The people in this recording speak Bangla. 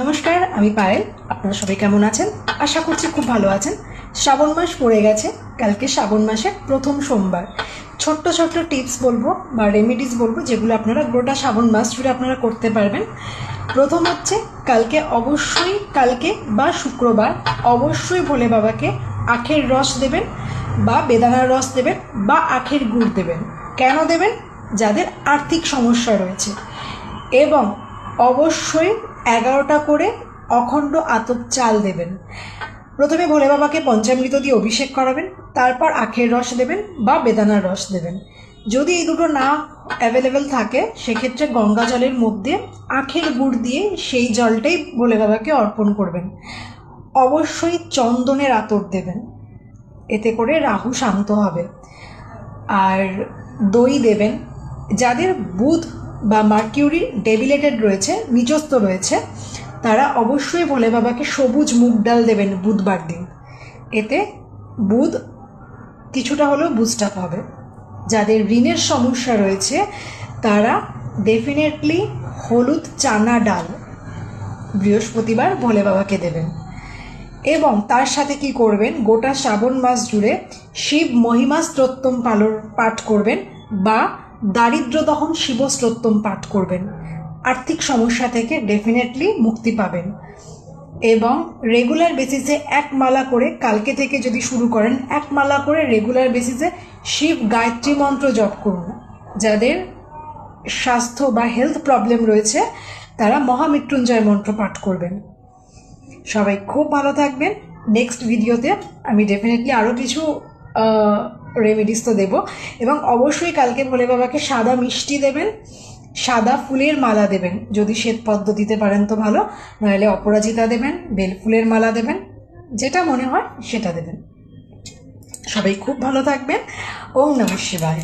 নমস্কার, আমি পায়েল। আপনারা সবাই কেমন আছেন? আশা করছি খুব ভালো আছেন। শ্রাবণ মাস পড়ে গেছে, কালকে শ্রাবণ মাসের প্রথম সোমবার। ছোট্ট ছোট্ট টিপস বলবো বা রেমেডিস বলবো, যেগুলো আপনারা গোটা শ্রাবণ মাস জুড়ে আপনারা করতে পারবেন। প্রথম হচ্ছে, কালকে বা শুক্রবার অবশ্যই ভোলে বাবাকে আখের রস দেবেন বা বেদানার রস দেবেন বা আখের গুড় দেবেন। কেন দেবেন? যাদের আর্থিক সমস্যা রয়েছে। এবং অবশ্যই 11টা করে অখণ্ড আতপ চাল দেবেন। প্রথমে ভোলে বাবাকে পঞ্চামৃত দিয়ে অভিষেক করাবেন, তারপর আখের রস দেবেন বা বেদানার রস দেবেন। যদি এই দুটো না অ্যাভেলেবেল থাকে, সেক্ষেত্রে গঙ্গা জলের মধ্যে আখের গুড় দিয়ে সেই জলটাই ভোলে বাবাকে অর্পণ করবেন। অবশ্যই চন্দনের আতর দেবেন, এতে করে রাহু শান্ত হবে। আর দই দেবেন। যাদের বুধ বা মার্কিউরি ডেবিলেটেড রয়েছে, নিচস্থ রয়েছে, তারা অবশ্যই ভোলে বাবাকে সবুজ মুগ ডাল দেবেন বুধবার দিন। এতে বুধ কিছুটা হলেও বুস্ট আপ হবে। যাদের ঋণের সমস্যা রয়েছে, তারা ডেফিনেটলি হলুদ চানা ডাল বৃহস্পতিবার ভোলে বাবাকে দেবেন। এবং তার সাথে কি করবেন, গোটা শ্রাবণ মাস জুড়ে শিব মহিমা স্তোত্তম পাঠ করবেন বা দারিদ্র দহন শিব স্তোত্তম পাঠ করবেন। আর্থিক সমস্যা থেকে ডেফিনেটলি মুক্তি পাবেন। এবং রেগুলার বেসিসে এক মালা করে, কালকে থেকে যদি শুরু করেন, এক মালা করে রেগুলার বেসিসে শিব গায়ত্রী মন্ত্র জপ করুন। যাদের স্বাস্থ্য বা হেলথ প্রবলেম রয়েছে, তারা মহামৃত্যুঞ্জয় মন্ত্র পাঠ করবেন। সবাই খুব ভালো থাকবেন। নেক্সট ভিডিওতে আমি ডেফিনেটলি আরও কিছু রেমেডিস তো দেবো। এবং অবশ্যই কালকে ভোলে বাবাকে সাদা মিষ্টি দেবেন, সাদা ফুলের মালা দেবেন। যদি শ্বেতপদ্ম দিতে পারেন তো ভালো, নাহলে অপরাজিতা দেবেন, বেলফুলের মালা দেবেন, যেটা মনে হয় সেটা দেবেন। সবাই খুব ভালো থাকবেন। ওম নমঃ শিবায়।